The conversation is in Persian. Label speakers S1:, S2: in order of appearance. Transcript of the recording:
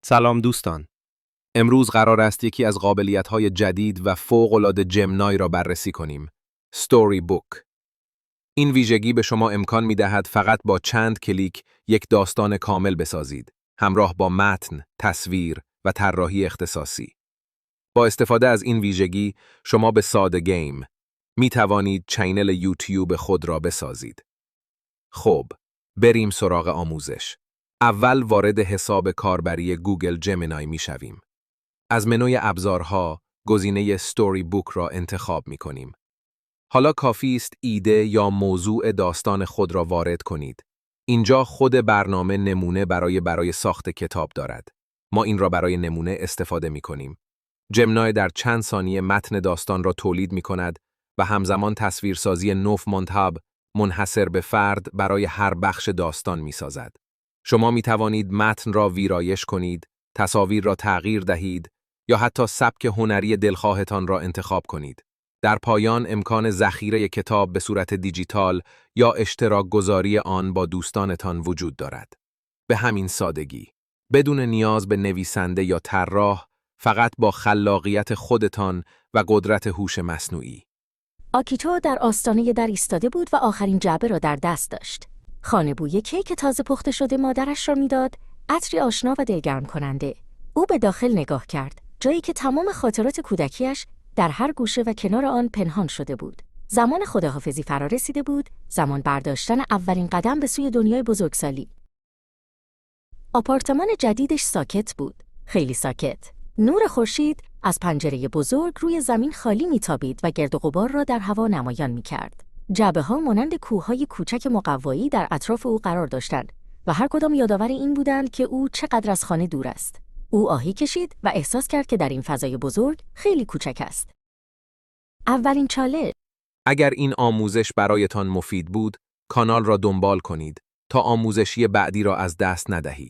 S1: سلام دوستان. امروز قرار است یکی از قابلیت‌های جدید و فوق‌العاده جمنای را بررسی کنیم. ستوری بوک. این ویژگی به شما امکان می‌دهد فقط با چند کلیک یک داستان کامل بسازید، همراه با متن، تصویر و طراحی اختصاصی. با استفاده از این ویژگی، شما به ساده گیم می توانید چینل یوتیوب خود را بسازید. خب، بریم سراغ آموزش. اول وارد حساب کاربری گوگل جمینای می شویم. از منوی ابزارها، گزینه ستوری بوک را انتخاب می کنیم. حالا کافی است ایده یا موضوع داستان خود را وارد کنید. اینجا خود برنامه نمونه برای ساخت کتاب دارد. ما این را برای نمونه استفاده می کنیم. جمنای در چند ثانیه متن داستان را تولید می کند و همزمان تصویرسازی نوف منتهب منحصر به فرد برای هر بخش داستان می سازد. شما می توانید متن را ویرایش کنید، تصاویر را تغییر دهید یا حتی سبک هنری دلخواهتان را انتخاب کنید. در پایان امکان ذخیره کتاب به صورت دیجیتال یا اشتراک گذاری آن با دوستانتان وجود دارد. به همین سادگی، بدون نیاز به نویسنده یا طراح، فقط با خلاقیت خودتان و قدرت هوش مصنوعی.
S2: آکیتو در آستانه در ایستاده بود و آخرین جعبه را در دست داشت. خانه بوی کیک تازه پخته شده مادرش را میداد، عطری آشنا و دلگرم کننده. او به داخل نگاه کرد، جایی که تمام خاطرات کودکیش در هر گوشه و کنار آن پنهان شده بود. زمان خداحافظی فرا رسیده بود، زمان برداشتن اولین قدم به سوی دنیای بزرگسالی. آپارتمان جدیدش ساکت بود، خیلی ساکت. نور خورشید از پنجره بزرگ روی زمین خالی میتابید و گرد و غبار را در هوا نمایان میکرد. جعبه‌ها مانند کوههای کوچک مقوایی در اطراف او قرار داشتند و هر کدام یادآور این بودند که او چقدر از خانه دور است. او آهی کشید و احساس کرد که در این فضای بزرگ خیلی کوچک است. اولین چالش.
S1: اگر این آموزش برایتان مفید بود، کانال را دنبال کنید تا آموزشی بعدی را از دست ندهید.